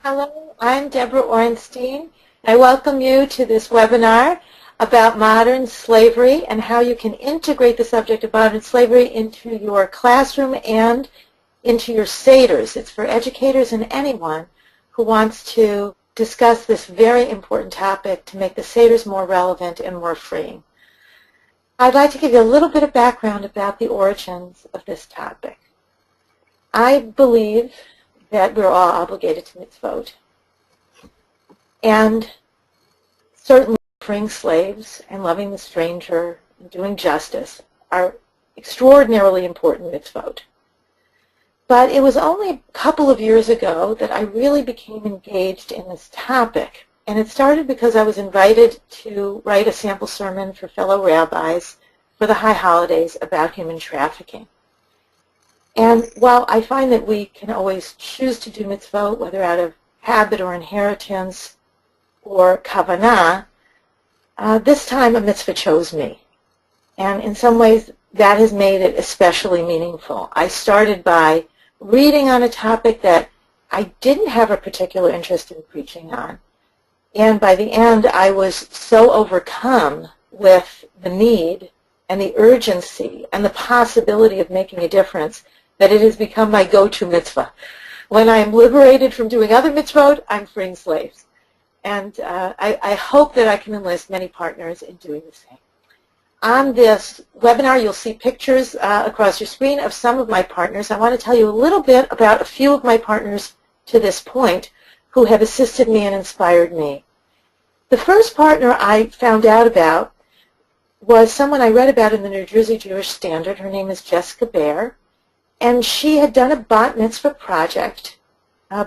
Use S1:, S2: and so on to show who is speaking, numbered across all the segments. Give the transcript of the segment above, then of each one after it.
S1: Hello, I'm Debra Orenstein. I welcome you to this webinar about modern slavery and how you can integrate the subject of modern slavery into your classroom and into your Seders. It's for educators and anyone who wants to discuss this very important topic to make the Seders more relevant and more freeing. I'd like to give you a little bit of background about the origins of this topic. I believe that we're all obligated to mitzvot. And certainly freeing slaves and loving the stranger and doing justice are extraordinarily important mitzvot. But it was only a couple of years ago that I really became engaged in this topic. And it started because I was invited to write a sample sermon for fellow rabbis for the high holidays about human trafficking. And while I find that we can always choose to do mitzvot, whether out of habit or inheritance or kavanah, this time a mitzvah chose me. And in some ways, that has made it especially meaningful. I started by reading on a topic that I didn't have a particular interest in preaching on. And by the end, I was so overcome with the need and the urgency and the possibility of making a difference that it has become my go-to mitzvah. When I am liberated from doing other mitzvot, I'm freeing slaves. And I hope that I can enlist many partners in doing the same. On this webinar, you'll see pictures across your screen of some of my partners. I want to tell you a little bit about a few of my partners to this point who have assisted me and inspired me. The first partner I found out about was someone I read about in the New Jersey Jewish Standard. Her name is Jessica Baer. And she had done a bat mitzvah project,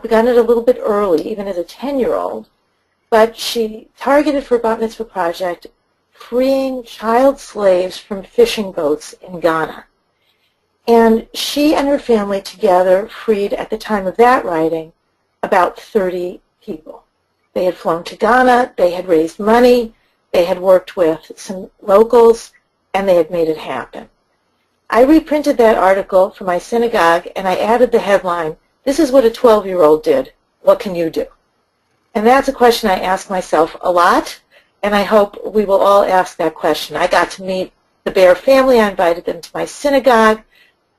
S1: begun it a little bit early, even as a 10-year-old, but she targeted for a bat mitzvah project freeing child slaves from fishing boats in Ghana. And she and her family together freed, at the time of that writing, about 30 people. They had flown to Ghana, they had raised money, they had worked with some locals, and they had made it happen. I reprinted that article for my synagogue, and I added the headline, "This is what a 12-year-old did. What can you do?" And that's a question I ask myself a lot, and I hope we will all ask that question. I got to meet the Baer family. I invited them to my synagogue.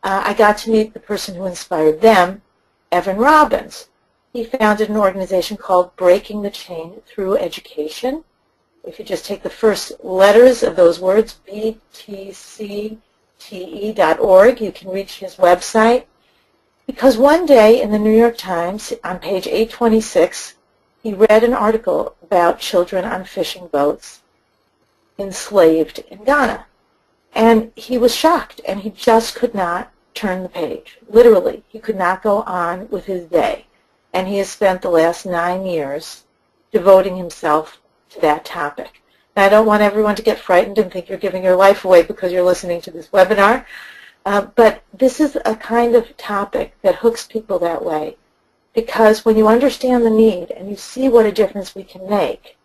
S1: I got to meet the person who inspired them, Evan Robbins. He founded an organization called Breaking the Chain Through Education. If you just take the first letters of those words, BTC.org, you can reach his website. Because one day in the New York Times, on page 826, he read an article about children on fishing boats enslaved in Ghana. And he was shocked, and he just could not turn the page. Literally, he could not go on with his day. And he has spent the last 9 years devoting himself to that topic. Now, I don't want everyone to get frightened and think you're giving your life away because you're listening to this webinar, but this is a kind of topic that hooks people that way, because when you understand the need and you see what a difference we can make,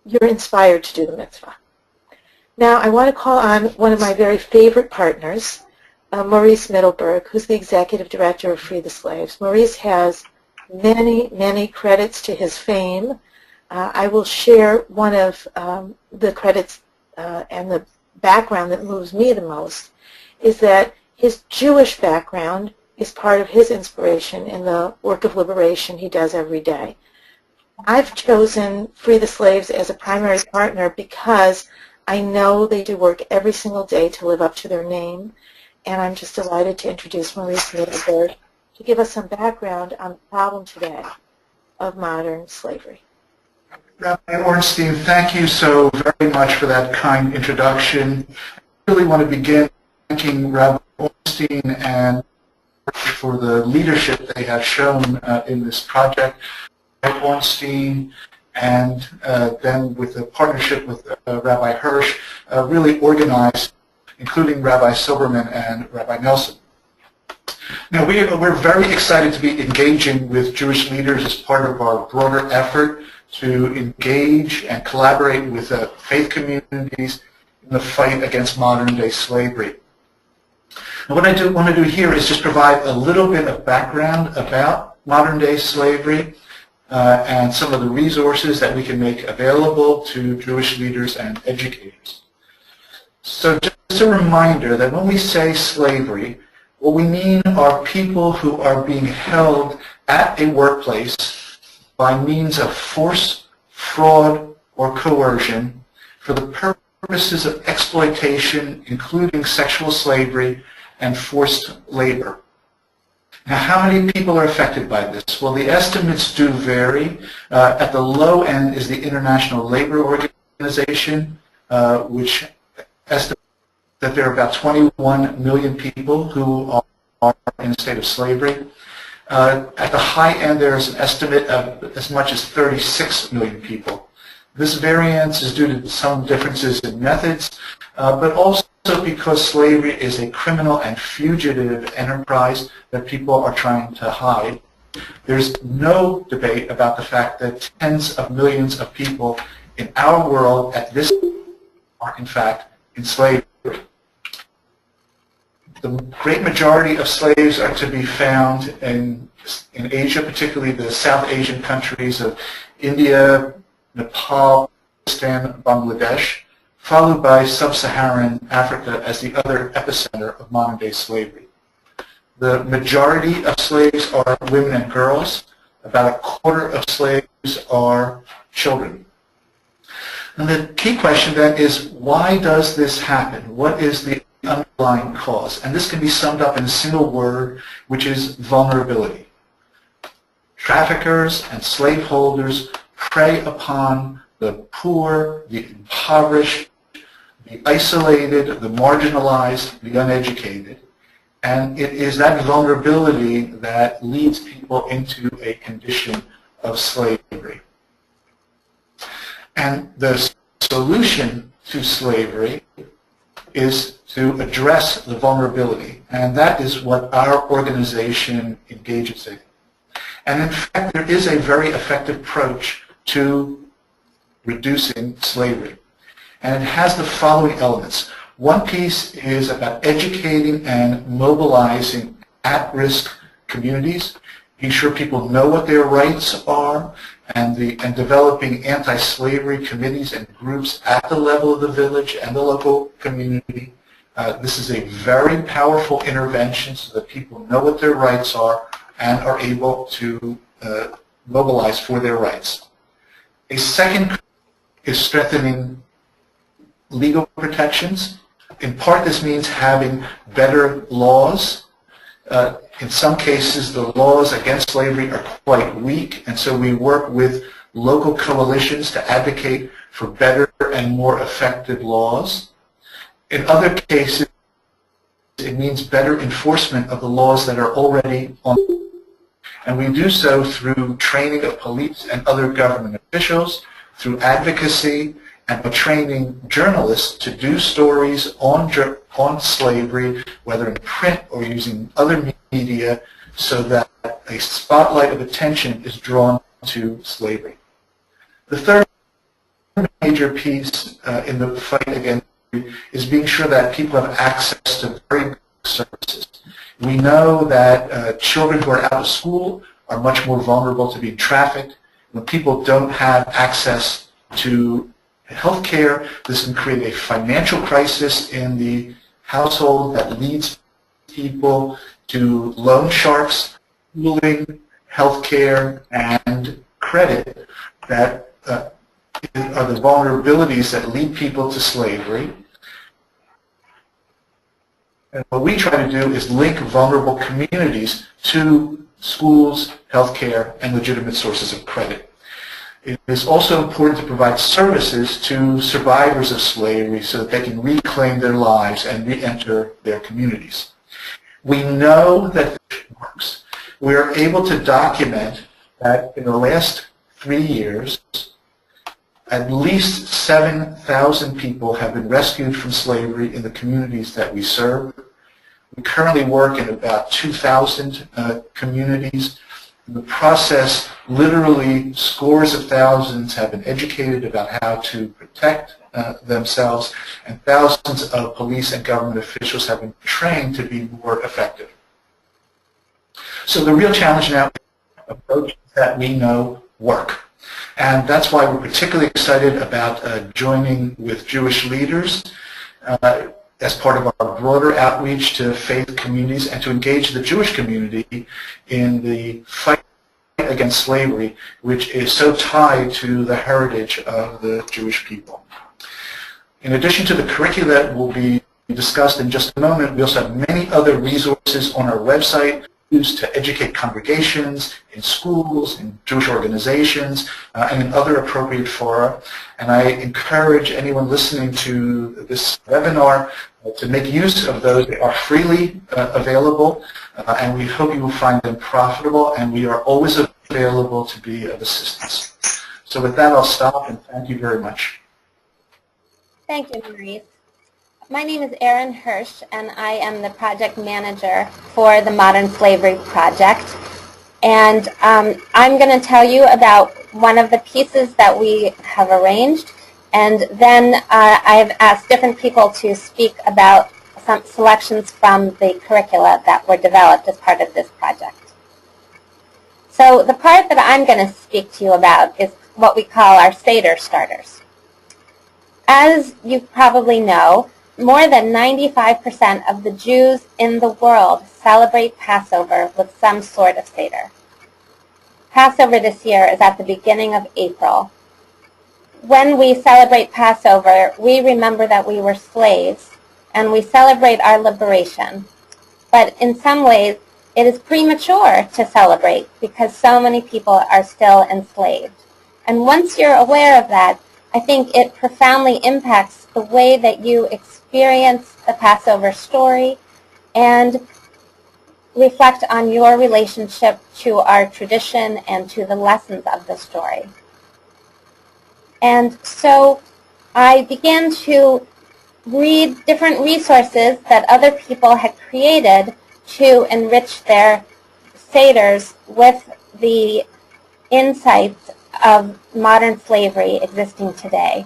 S1: you're inspired to do the mitzvah. Now, I want to call on one of my very favorite partners, Maurice Middleburg, who's the executive director of Free the Slaves. Maurice has many, many credits to his fame. I will share one of the credits and the background that moves me the most is that his Jewish background is part of his inspiration in the work of liberation he does every day. I've chosen Free the Slaves as a primary partner because I know they do work every single day to live up to their name, and I'm just delighted to introduce Maurice Middleburg to give us some background on the problem today of modern slavery.
S2: Rabbi Orenstein, thank you so very much for that kind introduction. I really want to begin thanking Rabbi Orenstein and for the leadership they have shown in this project. Rabbi Orenstein and then with the partnership with Rabbi Hirsh really organized, including Rabbi Silberman and Rabbi Nelson. Now, we're very excited to be engaging with Jewish leaders as part of our broader effort to engage and collaborate with faith communities in the fight against modern-day slavery. And what I want to do here is just provide a little bit of background about modern-day slavery and some of the resources that we can make available to Jewish leaders and educators. So just a reminder that when we say slavery, what we mean are people who are being held at a workplace by means of force, fraud, or coercion for the purposes of exploitation, including sexual slavery and forced labor. Now, how many people are affected by this? Well, the estimates do vary. At the low end is the International Labor Organization, which estimates that there are about 21 million people who are in a state of slavery. At the high end, there is an estimate of as much as 36 million people. This variance is due to some differences in methods, but also because slavery is a criminal and fugitive enterprise that people are trying to hide. There's no debate about the fact that tens of millions of people in our world at this time are in fact enslaved. The great majority of slaves are to be found in Asia, particularly the South Asian countries of India, Nepal, Pakistan, Bangladesh, followed by sub-Saharan Africa as the other epicenter of modern-day slavery. The majority of slaves are women and girls. About a quarter of slaves are children. And the key question then is, why does this happen? What is the underlying cause? And this can be summed up in a single word, which is vulnerability. Traffickers and slaveholders prey upon the poor, the impoverished, the isolated, the marginalized, the uneducated. And it is that vulnerability that leads people into a condition of slavery. And the solution to slavery is to address the vulnerability. And that is what our organization engages in. And in fact, there is a very effective approach to reducing slavery. And it has the following elements. One piece is about educating and mobilizing at-risk communities, being sure people know what their rights are, and developing anti-slavery committees and groups at the level of the village and the local community. This is a very powerful intervention so that people know what their rights are and are able to mobilize for their rights. A second is strengthening legal protections. In part, this means having better laws. In some cases, the laws against slavery are quite weak, and so we work with local coalitions to advocate for better and more effective laws. In other cases, it means better enforcement of the laws that are already on. And we do so through training of police and other government officials, through advocacy, and by training journalists to do stories on slavery, whether in print or using other media, so that a spotlight of attention is drawn to slavery. The third major piece in the fight against slavery is being sure that people have access to very good services. We know that children who are out of school are much more vulnerable to being trafficked. When people don't have access to health care, this can create a financial crisis in the household that leads people to loan sharks, schooling, health care, and credit that are the vulnerabilities that lead people to slavery. And what we try to do is link vulnerable communities to schools, health care, and legitimate sources of credit. It is also important to provide services to survivors of slavery so that they can reclaim their lives and re-enter their communities. We know that this works. We are able to document that in the last 3 years, at least 7,000 people have been rescued from slavery in the communities that we serve. We currently work in about 2,000 communities. In the process, literally scores of thousands have been educated about how to protect themselves, and thousands of police and government officials have been trained to be more effective. So the real challenge now approaches that we know work. And that's why we're particularly excited about joining with Jewish leaders as part of our broader outreach to faith communities and to engage the Jewish community in the fight against slavery, which is so tied to the heritage of the Jewish people. In addition to the curricula that will be discussed in just a moment, we also have many other resources on our website used to educate congregations, in schools, in Jewish organizations, and in other appropriate fora. And I encourage anyone listening to this webinar to make use of those. They are freely available, and we hope you will find them profitable, and we are always available to be of assistance. So with that, I'll stop, and thank you very much.
S3: Thank you, Maurice. My name is Erin Hirsh, and I am the project manager for the Modern Slavery Project. And I'm going to tell you about one of the pieces that we have arranged, and then I've asked different people to speak about some selections from the curricula that were developed as part of this project. So the part that I'm going to speak to you about is what we call our Seder starters. As you probably know, more than 95% of the Jews in the world celebrate Passover with some sort of Seder. Passover this year is at the beginning of April. When we celebrate Passover, we remember that we were slaves, and we celebrate our liberation. But in some ways, it is premature to celebrate because so many people are still enslaved. And once you're aware of that, I think it profoundly impacts the way that you experience the Passover story and reflect on your relationship to our tradition and to the lessons of the story. And so I began to read different resources that other people had created to enrich their Seders with the insights of modern slavery existing today.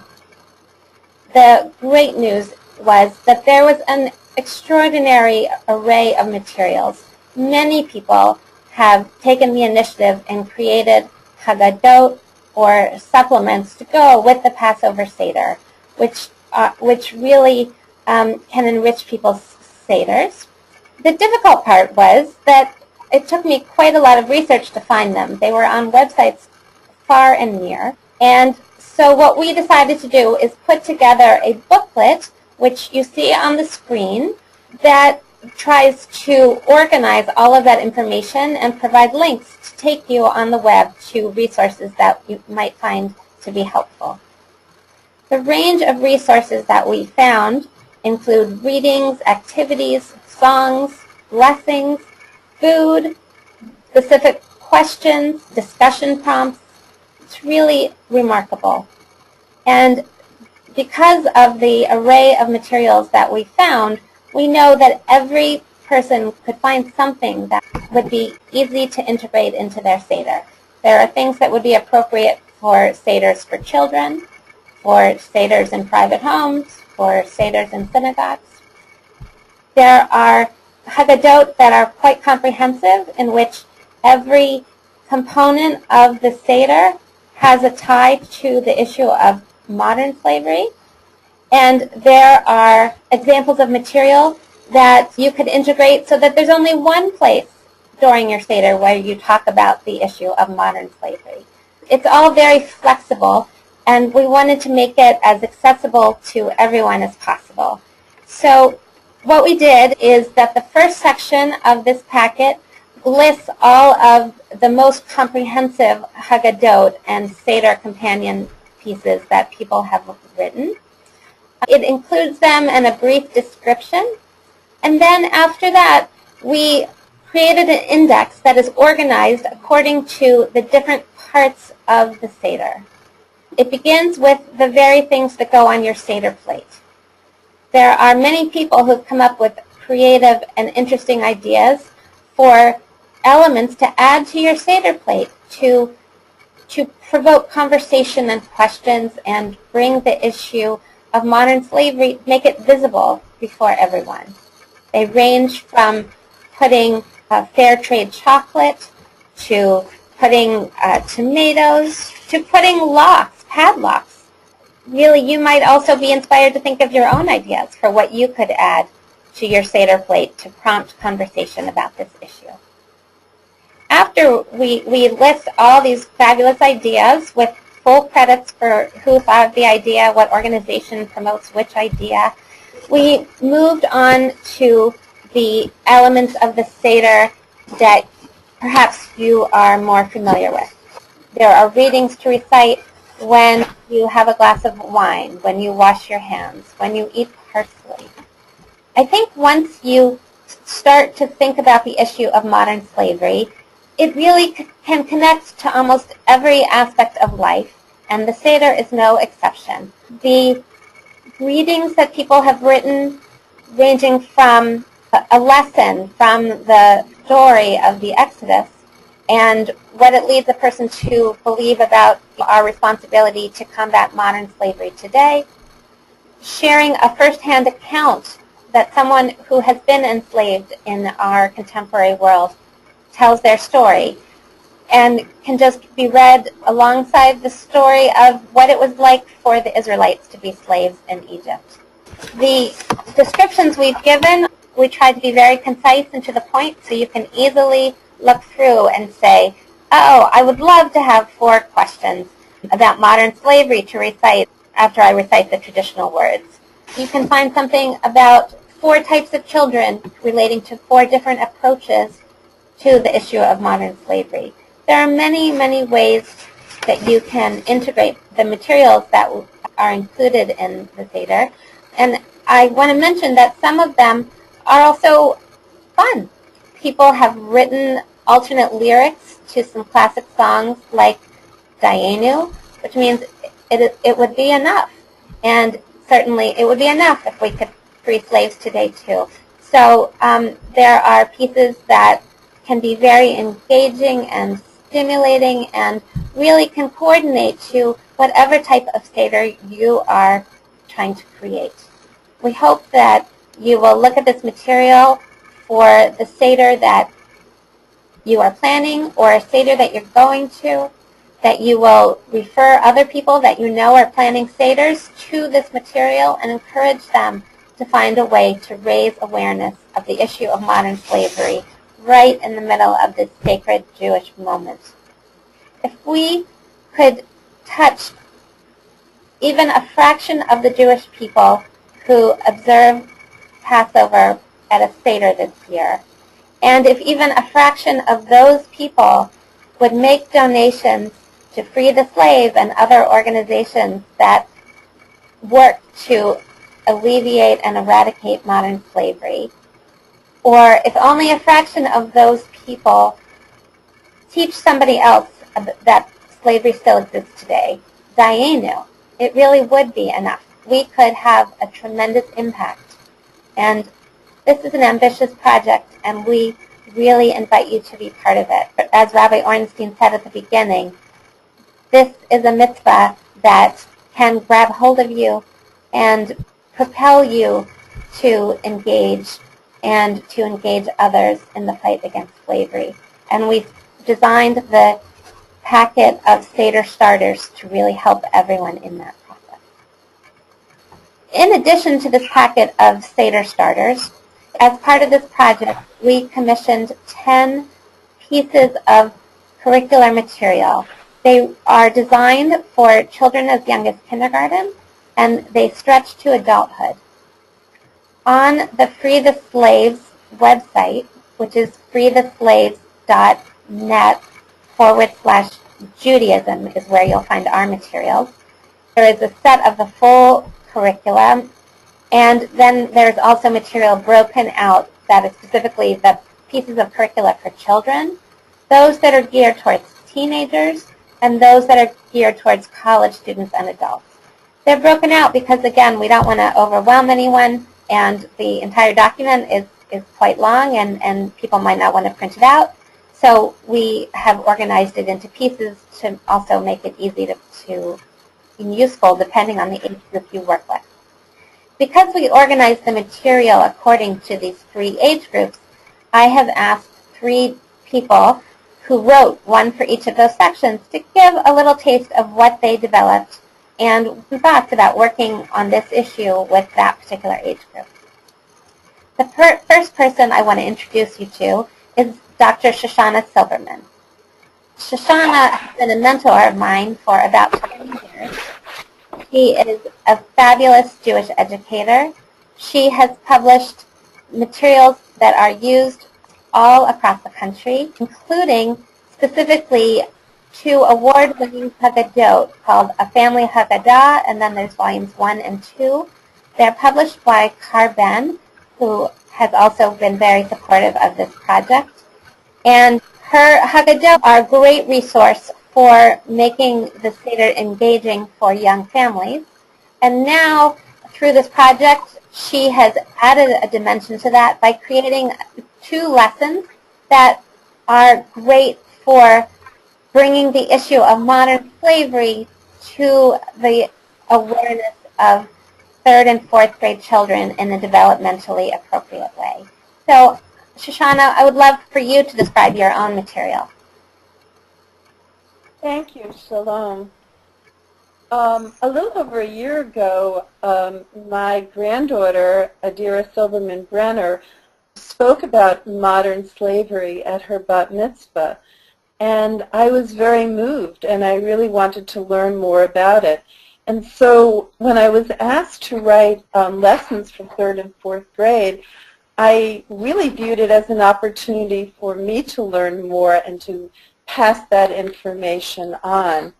S3: The great news was that there was an extraordinary array of materials. Many people have taken the initiative and created Haggadot or supplements to go with the Passover Seder, which really can enrich people's Seders. The difficult part was that it took me quite a lot of research to find them. They were on websites far and near. And so what we decided to do is put together a booklet, which you see on the screen, that tries to organize all of that information and provide links to take you on the web to resources that you might find to be helpful. The range of resources that we found include readings, activities, songs, blessings, food, specific questions, discussion prompts. It's really remarkable. And because of the array of materials that we found, we know that every person could find something that would be easy to integrate into their Seder. There are things that would be appropriate for Seders for children, for Seders in private homes, for Seders in synagogues. There are Haggadot that are quite comprehensive, in which every component of the Seder has a tie to the issue of modern slavery. And there are examples of material that you could integrate so that there's only one place during your Seder where you talk about the issue of modern slavery. It's all very flexible, and we wanted to make it as accessible to everyone as possible. So what we did is that the first section of this packet lists all of the most comprehensive Haggadot and Seder companion pieces that people have written. It includes them and a brief description. And then after that, we created an index that is organized according to the different parts of the Seder. It begins with the very things that go on your Seder plate. There are many people who've come up with creative and interesting ideas for elements to add to your Seder plate to provoke conversation and questions and bring the issue of modern slavery, make it visible before everyone. They range from putting fair trade chocolate to putting tomatoes, to putting locks, padlocks. Really, you might also be inspired to think of your own ideas for what you could add to your Seder plate to prompt conversation about this issue. After we list all these fabulous ideas with full credits for who thought of the idea, what organization promotes which idea, we moved on to the elements of the Seder that perhaps you are more familiar with. There are readings to recite when you have a glass of wine, when you wash your hands, when you eat parsley. I think once you start to think about the issue of modern slavery, it really can connect to almost every aspect of life, and the Seder is no exception. The readings that people have written, ranging from a lesson from the story of the Exodus and what it leads a person to believe about our responsibility to combat modern slavery today, sharing a first-hand account that someone who has been enslaved in our contemporary world tells their story, and can just be read alongside the story of what it was like for the Israelites to be slaves in Egypt. The descriptions we've given, we tried to be very concise and to the point, so you can easily look through and say, oh, I would love to have 4 questions about modern slavery to recite after I recite the traditional words. You can find something about 4 types of children relating to 4 different approaches to the issue of modern slavery. There are many, many ways that you can integrate the materials that are included in the Seder. And I want to mention that some of them are also fun. People have written alternate lyrics to some classic songs like Dayenu, which means it would be enough. And certainly it would be enough if we could free slaves today too. So there are pieces that can be very engaging and stimulating and really can coordinate to whatever type of Seder you are trying to create. We hope that you will look at this material for the Seder that you are planning or a Seder that you're going to, that you will refer other people that you know are planning Seders to this material and encourage them to find a way to raise awareness of the issue of modern slavery right in the middle of this sacred Jewish moment. If we could touch even a fraction of the Jewish people who observe Passover at a Seder this year, and if even a fraction of those people would make donations to Free the Slave and other organizations that work to alleviate and eradicate modern slavery, or if only a fraction of those people teach somebody else that slavery still exists today, Dayenu, it really would be enough. We could have a tremendous impact. And this is an ambitious project, and we really invite you to be part of it. As Rabbi Orenstein said at the beginning, this is a mitzvah that can grab hold of you and propel you to engage and to engage others in the fight against slavery. And we've designed the packet of Seder starters to really help everyone in that process. In addition to this packet of Seder starters, as part of this project, we commissioned 10 pieces of curricular material. They are designed for children as young as kindergarten, and they stretch to adulthood. On the Free the Slaves website, which is freetheslaves.net/Judaism is where you'll find our materials. There is a set of the full curriculum, and then there's also material broken out that is specifically the pieces of curricula for children, those that are geared towards teenagers, and those that are geared towards college students and adults. They're broken out because, again, we don't want to overwhelm anyone, and the entire document is quite long, and people might not want to print it out. So we have organized it into pieces to also make it easy to be useful depending on the age group you work with. Because we organize the material according to these 3 age groups, I have asked 3 people who wrote one for each of those sections to give a little taste of what they developed and thoughts about working on this issue with that particular age group. The first person I want to introduce you to is Dr. Shoshana Silberman. Shoshana has been a mentor of mine for about 20 years. She is a fabulous Jewish educator. She has published materials that are used all across the country, including specifically 2 award-winning Haggadot called A Family Haggadah, and then there's volumes 1 and 2. They're published by Carben, who has also been very supportive of this project. And her Haggadah are a great resource for making the Seder engaging for young families. And now, through this project, she has added a dimension to that by creating 2 lessons that are great for bringing the issue of modern slavery to the awareness of 3rd and 4th grade children in a developmentally appropriate way. So, Shoshana, I would love for you to describe your own material.
S4: Thank you. Shalom. A little over a year ago, my granddaughter, Adira Silberman-Brenner, spoke about modern slavery at her bat mitzvah. And I was very moved, and I really wanted to learn more about it. And so when I was asked to write lessons for 3rd and 4th grade, I really viewed it as an opportunity for me to learn more and to pass that information on.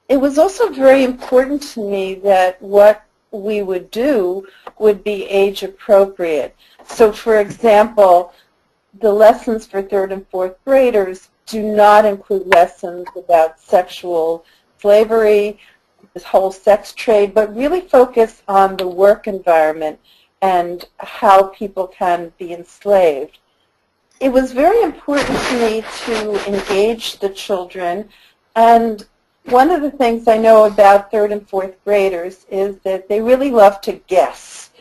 S4: It was also very important to me that what we would do would be age appropriate. So for example, the lessons for 3rd and 4th graders do not include lessons about sexual slavery, this whole sex trade, but really focus on the work environment and how people can be enslaved. It was very important to me to engage the children, and one of the things I know about 3rd and 4th graders is that they really love to guess.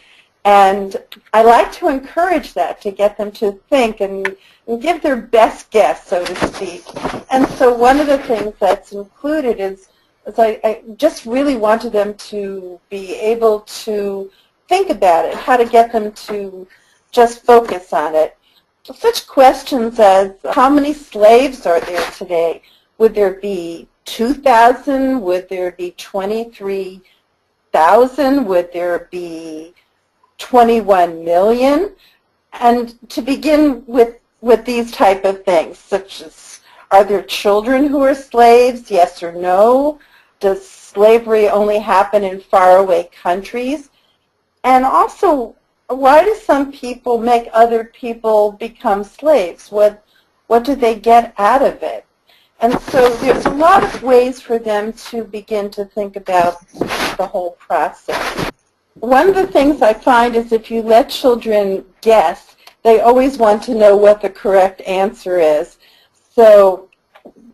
S4: And I like to encourage that, to get them to think and give their best guess, so to speak. And so one of the things that's included is I just really wanted them to be able to think about it, how to get them to just focus on it. Such questions as, how many slaves are there today? Would there be 2,000? Would there be 23,000? Would there be 21 million? And to begin with these type of things, such as, are there children who are slaves, yes or no? Does slavery only happen in faraway countries? And also, why do some people make other people become slaves? What do they get out of it? And so there's a lot of ways for them to begin to think about the whole process. One of the things I find is if you let children guess, they always want to know what the correct answer is. So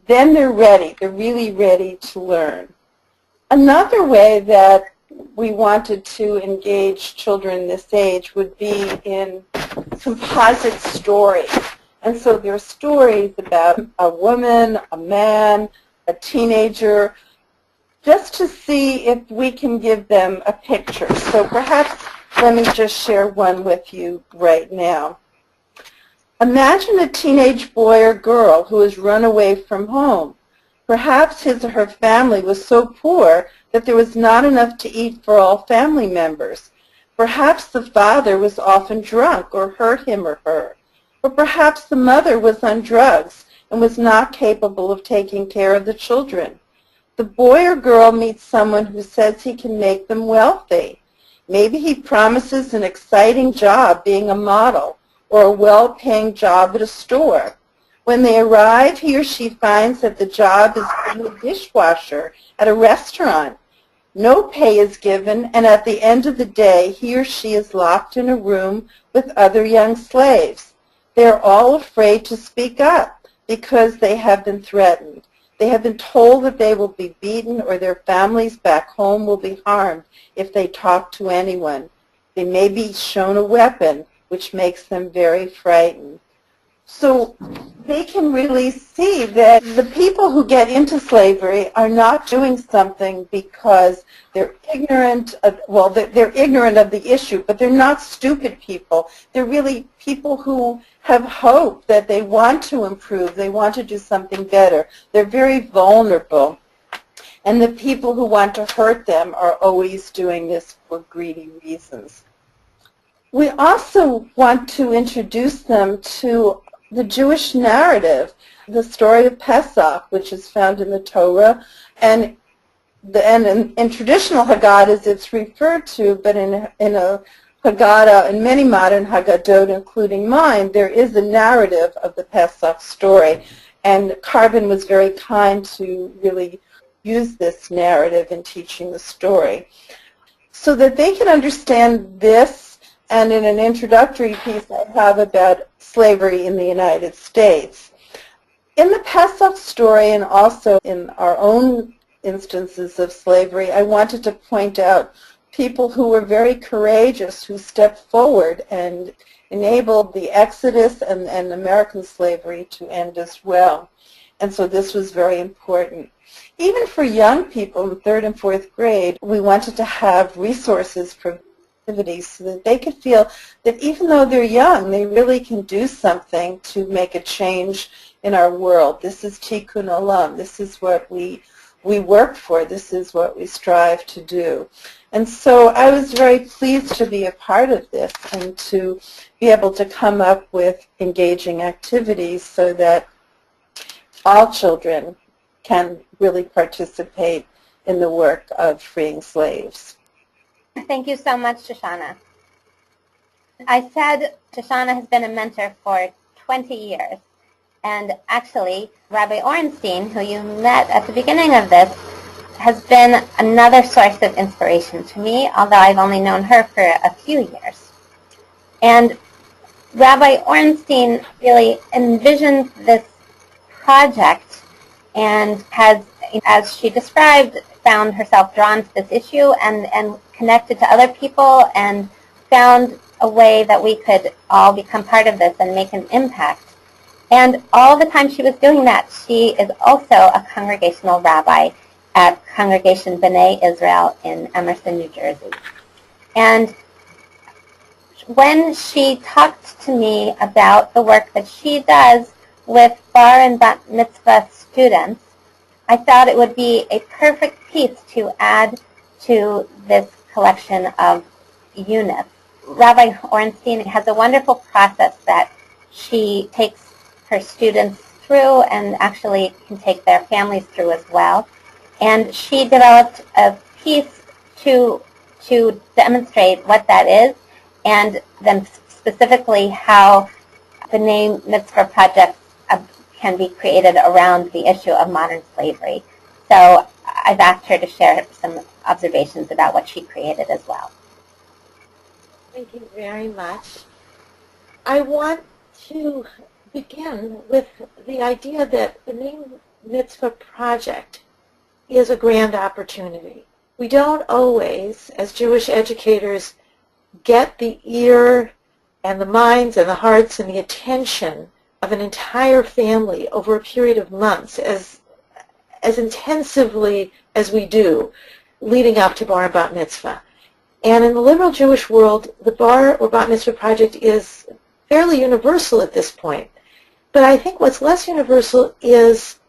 S4: then they're ready. They're really ready to learn. Another way that we wanted to engage children this age would be in composite stories. And so there are stories about a woman, a man, a teenager, just to see if we can give them a picture. So perhaps let me just share one with you right now. Imagine a teenage boy or girl who has run away from home. Perhaps his or her family was so poor that there was not enough to eat for all family members. Perhaps the father was often drunk or hurt him or her. Or perhaps the mother was on drugs and was not capable of taking care of the children. The boy or girl meets someone who says he can make them wealthy. Maybe he promises an exciting job being a model or a well-paying job at a store. When they arrive, he or she finds that the job is being a dishwasher at a restaurant. No pay is given, and at the end of the day, he or she is locked in a room with other young slaves. They are all afraid to speak up because they have been threatened. They have been told that they will be beaten or their families back home will be harmed if they talk to anyone. They may be shown a weapon, which makes them very frightened. So they can really see that the people who get into slavery are not doing something because they're ignorant of, well, they're ignorant of the issue, but they're not stupid people. They're really people who have hope that they want to improve, they want to do something better. They're very vulnerable. And the people who want to hurt them are always doing this for greedy reasons. We also want to introduce them to the Jewish narrative, the story of Pesach, which is found in the Torah, and in traditional Haggadahs it's referred to, but in a Haggadah, in many modern Haggadot, including mine, there is a narrative of the Pesach story, and Carbon was very kind to really use this narrative in teaching the story, so that they can understand this. And in an introductory piece I have about slavery in the United States. In the Pesach story and also in our own instances of slavery, I wanted to point out people who were very courageous, who stepped forward and enabled the exodus and American slavery to end as well. And so this was very important. Even for young people in 3rd and 4th grade, we wanted to have resources for activities so that they could feel that even though they're young, they really can do something to make a change in our world. This is Tikkun Olam. This is what we work for. This is what we strive to do. And so I was very pleased to be a part of this and to be able to come up with engaging activities so that all children can really participate in the work of freeing slaves.
S3: Thank you so much, Shoshana. I said Shoshana has been a mentor for 20 years. And actually, Rabbi Orenstein, who you met at the beginning of this, has been another source of inspiration to me, although I've only known her for a few years. And Rabbi Orenstein really envisioned this project and has, as she described, found herself drawn to this issue and connected to other people and found a way that we could all become part of this and make an impact. And all the time she was doing that, she is also a congregational rabbi at Congregation B'nai Israel in Emerson, New Jersey. And when she talked to me about the work that she does with bar and bat mitzvah students, I thought it would be a perfect piece to add to this collection of units. Rabbi Orenstein has a wonderful process that she takes her students through and actually can take their families through as well. And she developed a piece to demonstrate what that is and then specifically how the name Mitzvah projects can be created around the issue of modern slavery. So I've asked her to share some observations about what she created as well.
S1: Thank you very much. I want to begin with the idea that the name Mitzvah Project is a grand opportunity. We don't always, as Jewish educators, get the ear and the minds and the hearts and the attention of an entire family over a period of months as intensively as we do leading up to Bar and Bat Mitzvah. And in the liberal Jewish world, the Bar or Bat Mitzvah project is fairly universal at this point. But I think what's less universal is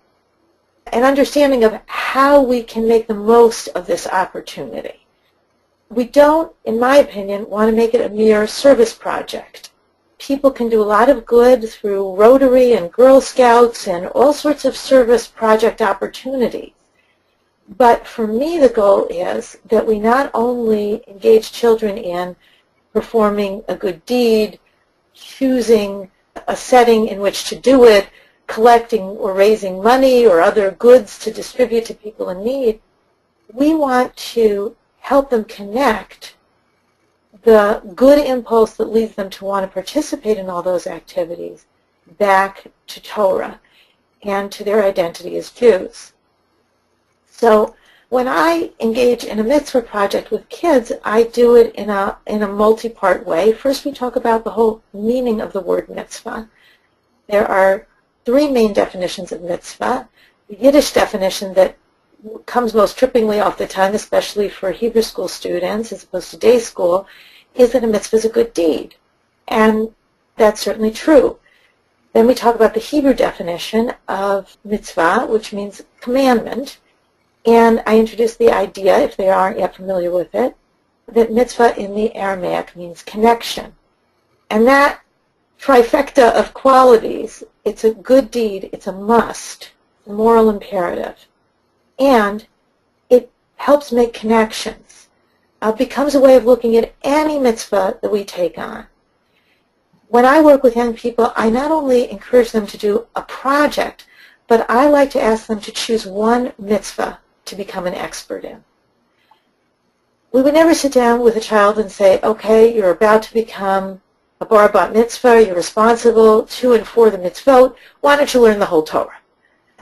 S1: an understanding of how we can make the most of this opportunity. We don't, in my opinion, want to make it a mere service project. People can do a lot of good through Rotary and Girl Scouts and all sorts of service project opportunities. But for me, the goal is that we not only engage children in performing a good deed, choosing a setting in which to do it, collecting or raising money or other goods to distribute to people in need. We want to help them connect the good impulse that leads them to want to participate in all those activities back to Torah and to their identity as Jews. So when I engage in a mitzvah project with kids, I do it in a multi-part way. First, we talk about the whole meaning of the word mitzvah. There are three main definitions of mitzvah. The Yiddish definition that comes most trippingly off the tongue, especially for Hebrew school students as opposed to day school, is that a mitzvah is a good deed. And that's certainly true. Then we talk about the Hebrew definition of mitzvah, which means commandment. And I introduced the idea, if they aren't yet familiar with it, that mitzvah in the Aramaic means connection. And that trifecta of qualities, it's a good deed, it's a must, a moral imperative. And it helps make connections. It becomes a way of looking at any mitzvah that we take on. When I work with young people, I not only encourage them to do a project, but I like to ask them to choose one mitzvah to become an expert in. We would never sit down with a child and say, okay, you're about to become a bar bat mitzvah, you're responsible to and for the mitzvot, why don't you learn the whole Torah?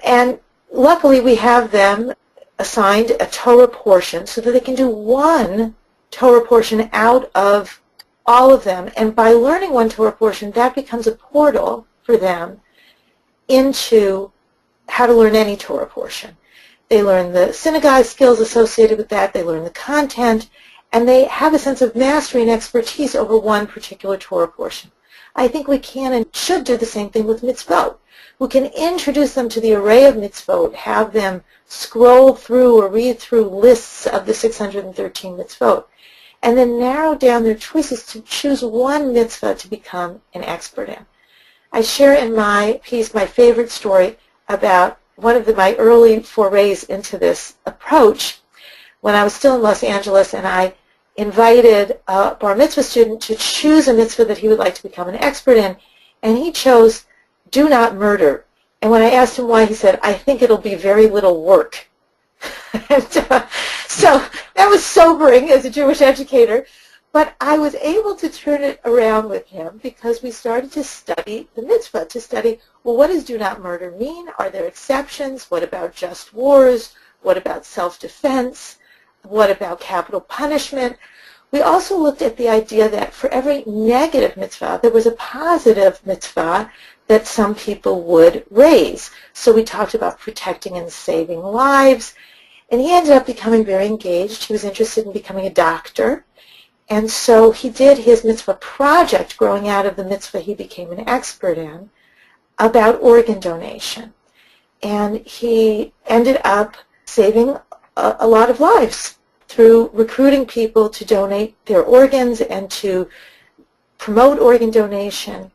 S1: And luckily we have them assigned a Torah portion so that they can do one Torah portion out of all of them. And by learning one Torah portion, that becomes a portal for them into how to learn any Torah portion. They learn the synagogue skills associated with that, they learn the content, and they have a sense of mastery and expertise over one particular Torah portion. I think we can and should do the same thing with mitzvot. We can introduce them to the array of mitzvot, have them scroll through or read through lists of the 613 mitzvot, and then narrow down their choices to choose one mitzvah to become an expert in. I share in my piece my favorite story about one of my early forays into this approach when I was still in Los Angeles, and I invited a bar mitzvah student to choose a mitzvah that he would like to become an expert in, and he chose do not murder. And when I asked him why, he said, I think it'll be very little work. And, so that was sobering as a Jewish educator, but I was able to turn it around with him because we started to study the mitzvah, to study, well, what does do not murder mean? Are there exceptions? What about just wars? What about self-defense? What about capital punishment? We also looked at the idea that for every negative mitzvah, there was a positive mitzvah that some people would raise. So we talked about protecting and saving lives. And he ended up becoming very engaged. He was interested in becoming a doctor. And so he did his mitzvah project growing out of the mitzvah he became an expert in about organ donation. And he ended up saving a lot of lives through recruiting people to donate their organs and to promote organ donation.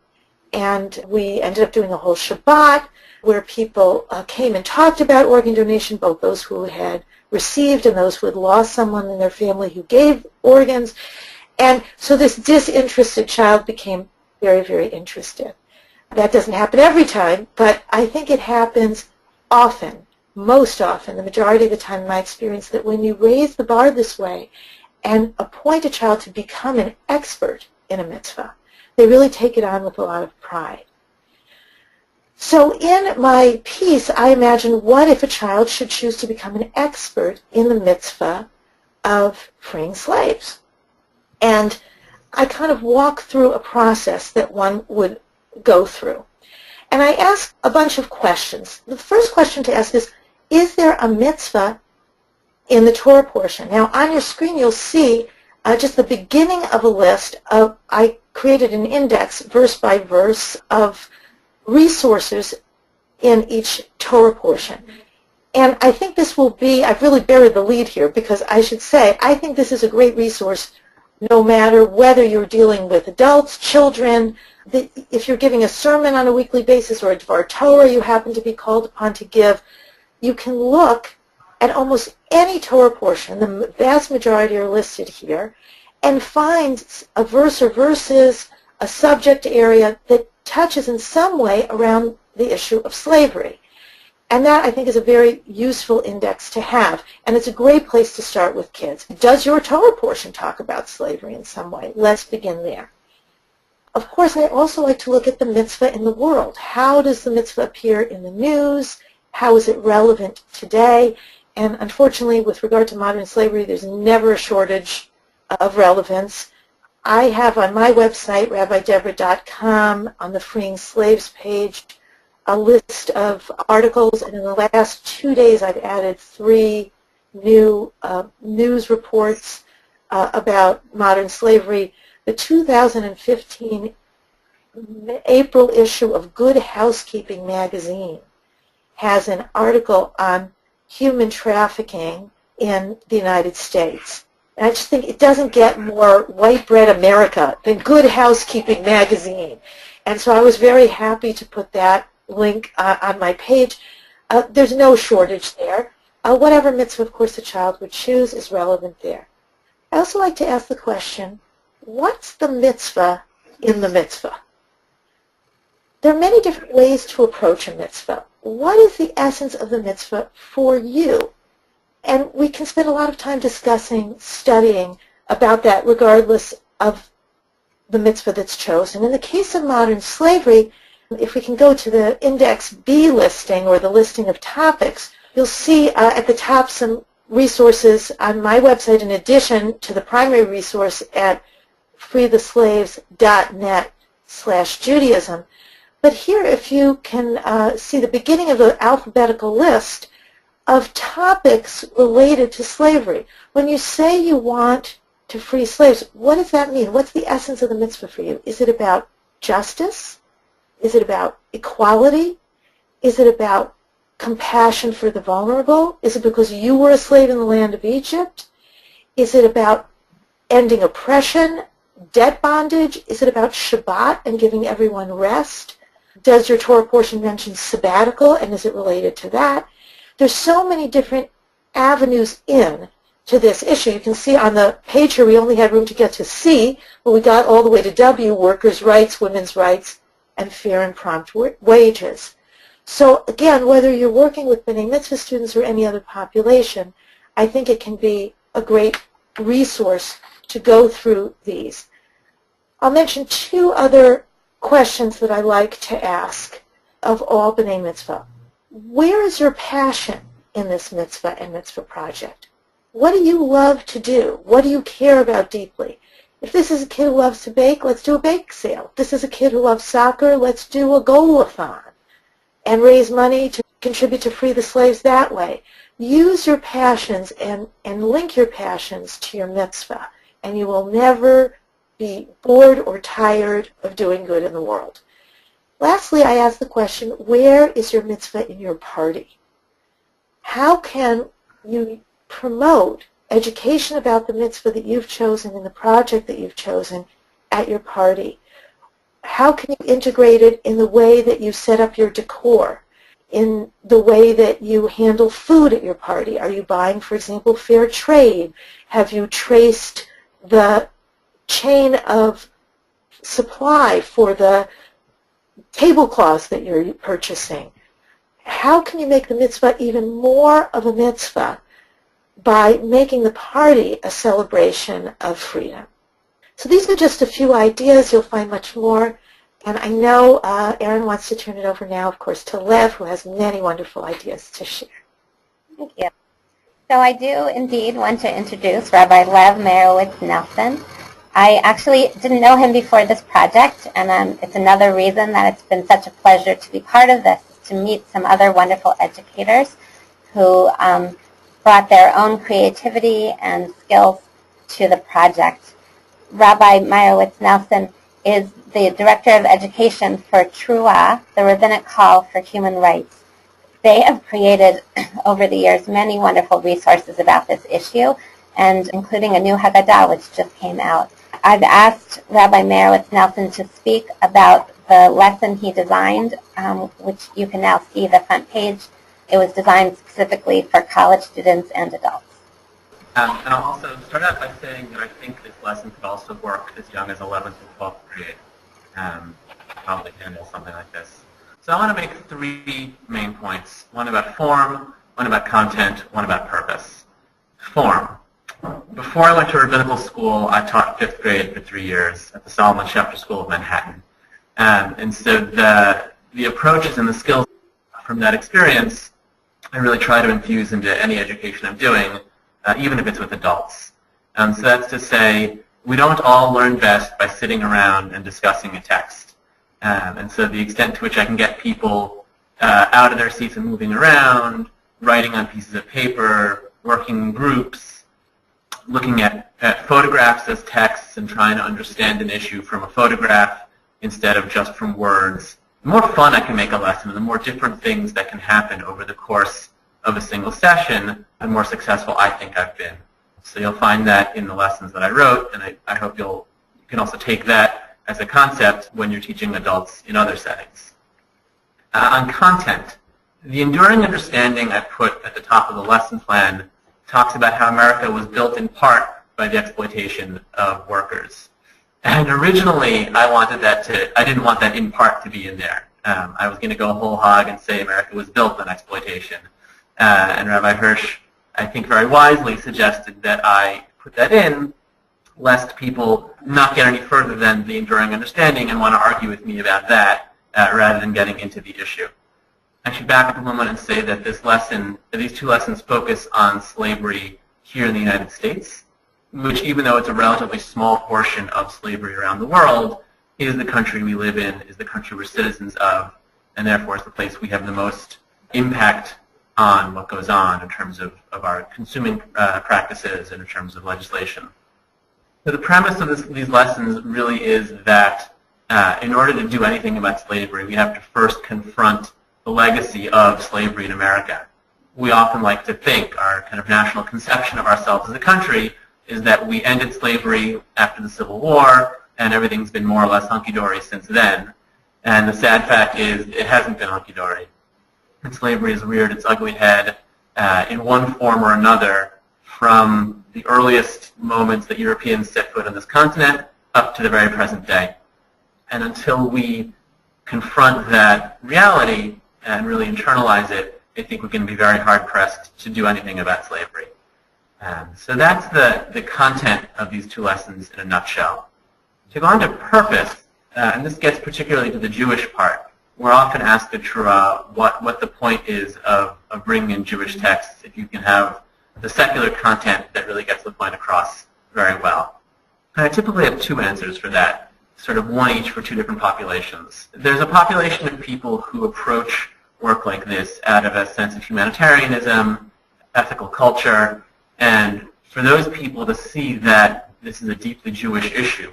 S1: And we ended up doing a whole Shabbat where people came and talked about organ donation, both those who had received and those who had lost someone in their family who gave organs. And so this disinterested child became very, very interested. That doesn't happen every time, but I think it happens often, most often, the majority of the time in my experience, that when you raise the bar this way and appoint a child to become an expert in a mitzvah, they really take it on with a lot of pride. So in my piece, I imagine what if a child should choose to become an expert in the mitzvah of freeing slaves. And I kind of walk through a process that one would go through. And I ask a bunch of questions. The first question to ask is there a mitzvah in the Torah portion? Now, on your screen, you'll see just the beginning of a list of, I created an index, verse by verse, of resources in each Torah portion. And I think this will be, I've really buried the lead here because I should say, I think this is a great resource no matter whether you're dealing with adults, children, if you're giving a sermon on a weekly basis or a Dvar Torah you happen to be called upon to give, you can look at almost any Torah portion, the vast majority are listed here, and find a verse or verses, a subject area that touches in some way around the issue of slavery. And that, I think, is a very useful index to have. And it's a great place to start with kids. Does your Torah portion talk about slavery in some way? Let's begin there. Of course, I also like to look at the mitzvah in the world. How does the mitzvah appear in the news? How is it relevant today? And unfortunately, with regard to modern slavery, there's never a shortage of relevance. I have on my website, rabbidebra.com, on the Freeing Slaves page, a list of articles, and in the last 2 days I've added 3 new news reports about modern slavery. The 2015 April issue of Good Housekeeping magazine has an article on human trafficking in the United States. And I just think it doesn't get more white bread America than Good Housekeeping magazine. And so I was very happy to put that link on my page. There's no shortage there. Whatever mitzvah, of course, the child would choose is relevant there. I also like to ask the question, what's the mitzvah in the mitzvah? There are many different ways to approach a mitzvah. What is the essence of the mitzvah for you? And we can spend a lot of time discussing, studying about that regardless of the mitzvah that's chosen. In the case of modern slavery, if we can go to the Index B listing or the listing of topics, you'll see at the top some resources on my website in addition to the primary resource at freetheslaves.net/Judaism. But here, if you can see the beginning of the alphabetical list of topics related to slavery. When you say you want to free slaves, what does that mean? What's the essence of the mitzvah for you? Is it about justice? Is it about equality? Is it about compassion for the vulnerable? Is it because you were a slave in the land of Egypt? Is it about ending oppression, debt bondage? Is it about Shabbat and giving everyone rest? Does your Torah portion mention sabbatical, and is it related to that? There's so many different avenues in to this issue. You can see on the page here we only had room to get to C, but we got all the way to W, workers' rights, women's rights, and fair and prompt wages. So again, whether you're working with B'nai Mitzvah students or any other population, I think it can be a great resource to go through these. I'll mention 2 other questions that I like to ask of all B'nai Mitzvah. Where is your passion in this mitzvah and mitzvah project? What do you love to do? What do you care about deeply? If this is a kid who loves to bake, let's do a bake sale. If this is a kid who loves soccer, let's do a goal-a-thon and raise money to contribute to Free the Slaves that way. Use your passions and link your passions to your mitzvah, and you will never be bored or tired of doing good in the world. Lastly, I ask the question, where is your mitzvah in your party? How can you promote education about the mitzvah that you've chosen and the project that you've chosen at your party? How can you integrate it in the way that you set up your decor, in the way that you handle food at your party? Are you buying, for example, fair trade? Have you traced the chain of supply for the tablecloths that you're purchasing? How can you make the mitzvah even more of a mitzvah by making the party a celebration of freedom? So these are just a few ideas. You'll find much more. And I know Erin wants to turn it over now, of course, to Lev, who has many wonderful ideas to share.
S3: Thank you. So I do indeed want to introduce Rabbi Lev Meirowitz-Nelson. I actually didn't know him before this project, and it's another reason that it's been such a pleasure to be part of this, to meet some other wonderful educators who brought their own creativity and skills to the project. Rabbi Meirowitz-Nelson is the Director of Education for TRUA, the Rabbinic Call for Human Rights. They have created, over the years, many wonderful resources about this issue, and including a new Haggadah, which just came out. I've asked Rabbi Meirowitz-Nelson to speak about the lesson he designed, which you can now see the front page. It was designed specifically for college students and adults.
S5: And I'll also start out by saying that I think this lesson could also work as young as 11th and 12th grade. Probably handle something like this. So I want to make 3 main points. One about form, one about content, one about purpose. Form. Before I went to rabbinical school, I taught 5th grade for 3 years at the Solomon Schefter School of Manhattan. And so the approaches and the skills from that experience, I really try to infuse into any education I'm doing, even if it's with adults. So that's to say, we don't all learn best by sitting around and discussing a text. And so the extent to which I can get people out of their seats and moving around, writing on pieces of paper, working in groups, looking at photographs as texts and trying to understand an issue from a photograph instead of just from words. The more fun I can make a lesson, and the more different things that can happen over the course of a single session, the more successful I think I've been. So you'll find that in the lessons that I wrote, and I hope you can also take that as a concept when you're teaching adults in other settings. On content, the enduring understanding I put at the top of the lesson plan talks about how America was built in part by the exploitation of workers. And originally, I didn't want that in part to be in there. I was going to go whole hog and say America was built on exploitation. And Rabbi Hirsh, I think very wisely, suggested that I put that in, lest people not get any further than the enduring understanding and want to argue with me about that, rather than getting into the issue. I should back up a moment and say that these two lessons focus on slavery here in the United States, which, even though it's a relatively small portion of slavery around the world, is the country we live in, is the country we're citizens of, and therefore is the place we have the most impact on what goes on in terms of our consuming practices and in terms of legislation. So the premise of these lessons really is that in order to do anything about slavery, we have to first confront the legacy of slavery in America. We often like to think our kind of national conception of ourselves as a country is that we ended slavery after the Civil War and everything's been more or less hunky-dory since then. And the sad fact is it hasn't been hunky-dory. And slavery has reared its ugly head in one form or another from the earliest moments that Europeans set foot on this continent up to the very present day. And until we confront that reality and really internalize it, I think we're going to be very hard-pressed to do anything about slavery. So that's the content of these two lessons in a nutshell. To go on to purpose, and this gets particularly to the Jewish part, we're often asked at Shura what the point is of bringing in Jewish texts if you can have the secular content that really gets the point across very well. And I typically have two answers for that, sort of one each for two different populations. There's a population of people who approach work like this out of a sense of humanitarianism, ethical culture, and for those people to see that this is a deeply Jewish issue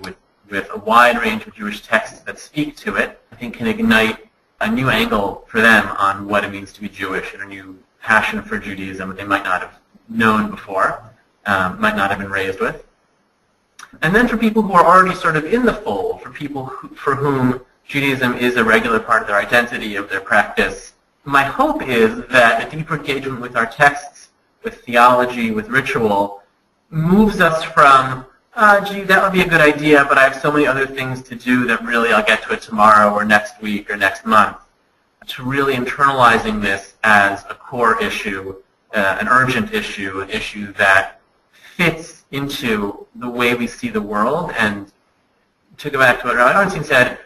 S5: with a wide range of Jewish texts that speak to it, I think can ignite a new angle for them on what it means to be Jewish and a new passion for Judaism that they might not have known before, might not have been raised with. And then for people who are already sort of in the fold, for people for whom Judaism is a regular part of their identity, of their practice, my hope is that a deeper engagement with our texts, with theology, with ritual, moves us from, gee, that would be a good idea, but I have so many other things to do that really I'll get to it tomorrow or next week or next month, to really internalizing this as a core issue, an urgent issue, an issue that fits into the way we see the world, and to go back to what Rabbi Orenstein said,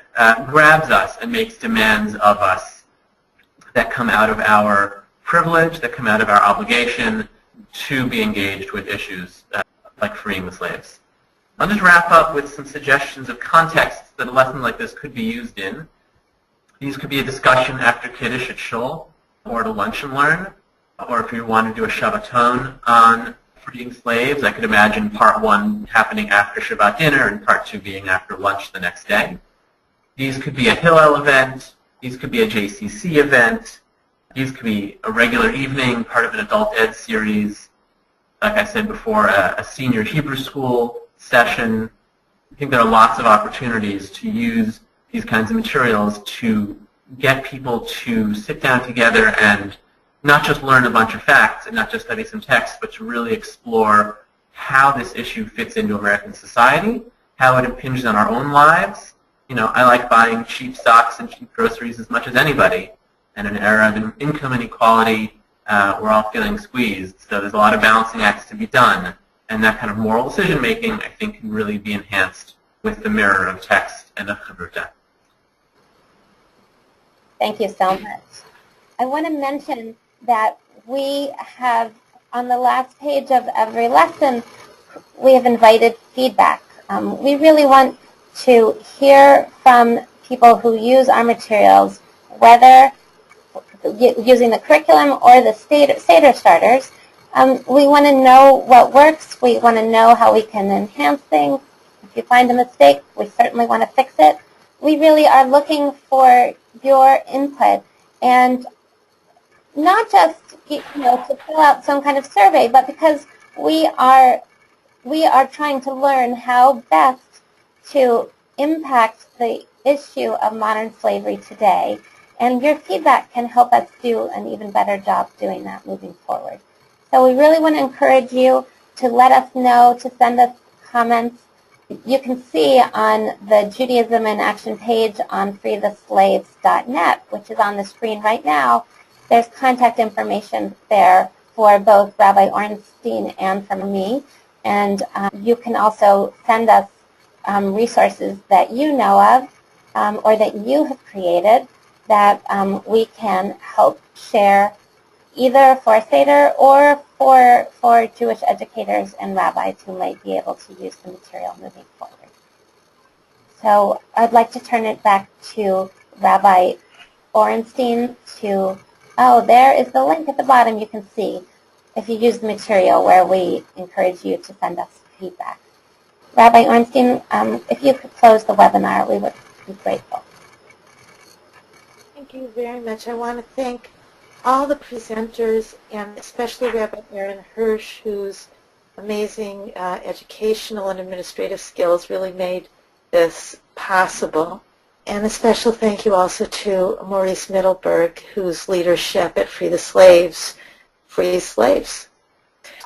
S5: grabs us and makes demands of us that come out of our privilege, that come out of our obligation to be engaged with issues like freeing the slaves. I'll just wrap up with some suggestions of contexts that a lesson like this could be used in. These could be a discussion after Kiddush at Shul, or at a lunch and learn, or if you want to do a Shabbaton on freeing slaves, I could imagine part one happening after Shabbat dinner and part two being after lunch the next day. These could be a Hillel event. These could be a JCC event. These could be a regular evening, part of an adult ed series. Like I said before, a senior Hebrew school session. I think there are lots of opportunities to use these kinds of materials to get people to sit down together and not just learn a bunch of facts and not just study some text, but to really explore how this issue fits into American society, how it impinges on our own lives. You know, I like buying cheap socks and cheap groceries as much as anybody. And in an era of income inequality, we're all feeling squeezed. So there's a lot of balancing acts to be done. And that kind of moral decision-making, I think, can really be enhanced with the mirror of text and of chavruta.
S3: Thank you so much. I want to mention that we have, on the last page of every lesson, we have invited feedback We really want to hear from people who use our materials, whether using the curriculum or the Seder starters. We want to know what works. We want to know how we can enhance things. If you find a mistake, we certainly want to fix it. We really are looking for your input, and not just to fill out some kind of survey, but because we are trying to learn how best to impact the issue of modern slavery today, and your feedback can help us do an even better job doing that moving forward. So we really want to encourage you to let us know, to send us comments. You can see on the Judaism in Action page on freetheslaves.net, which is on the screen right now, there's contact information there for both Rabbi Orenstein and for me. And you can also send us resources that you know of or that you have created that we can help share either for Seder or for Jewish educators and rabbis who might be able to use the material moving forward. So I'd like to turn it back to Rabbi Orenstein there is the link at the bottom you can see if you use the material where we encourage you to send us feedback. Rabbi Orenstein, if you could close the webinar, we would be grateful.
S1: Thank you very much. I want to thank all the presenters, and especially Rabbi Erin Hirsh, whose amazing educational and administrative skills really made this possible. And a special thank you also to Maurice Middleburg, whose leadership at Free the Slaves frees slaves.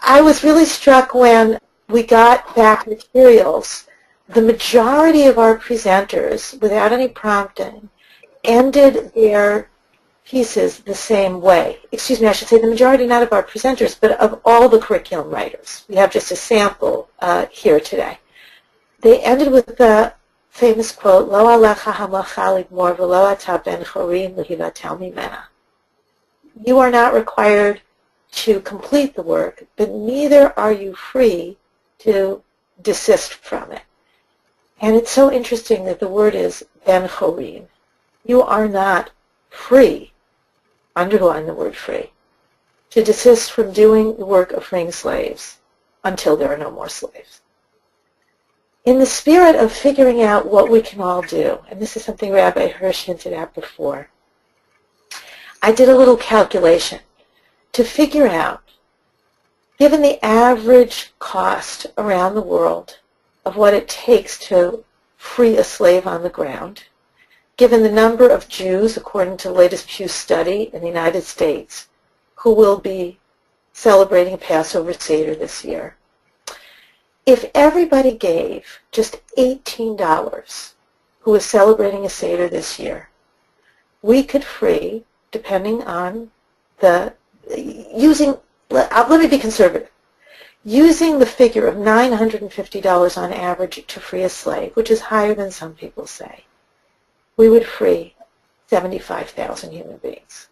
S1: I was really struck when we got back materials. The majority of our presenters, without any prompting, ended their pieces the same way. Excuse me, I should say the majority not of our presenters, but of all the curriculum writers. We have just a sample here today. They ended with the famous quote, Lo alecha hamlacha ligmor v'lo ata ben chorin lehivatel mimena. You are not required to complete the work, but neither are you free to desist from it. And it's so interesting that the word is ben chorin. You are not free, underline the word free, to desist from doing the work of freeing slaves until there are no more slaves. In the spirit of figuring out what we can all do, and this is something Rabbi Hirsh hinted at before, I did a little calculation to figure out, given the average cost around the world of what it takes to free a slave on the ground, given the number of Jews, according to the latest Pew study in the United States, who will be celebrating a Passover Seder this year, if everybody gave just $18 who is celebrating a Seder this year, we could free, depending on let me be conservative, using the figure of $950 on average to free a slave, which is higher than some people say, we would free 75,000 human beings.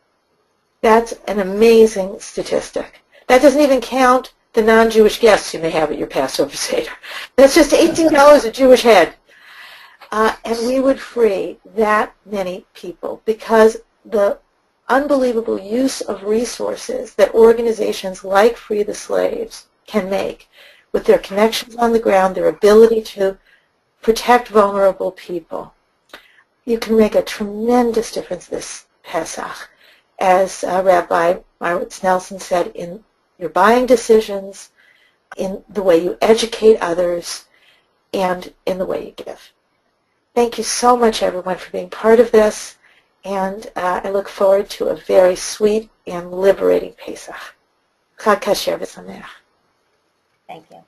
S1: That's an amazing statistic. That doesn't even count the non-Jewish guests you may have at your Passover Seder. That's just $18 a Jewish head. And we would free that many people because the unbelievable use of resources that organizations like Free the Slaves can make with their connections on the ground, their ability to protect vulnerable people. You can make a tremendous difference this Pesach, as Rabbi Meirowitz-Nelson said, in your buying decisions, in the way you educate others, and in the way you give. Thank you so much, everyone, for being part of this, and I look forward to a very sweet and liberating Pesach. Chag Kasher v'Sameach.
S3: Thank you.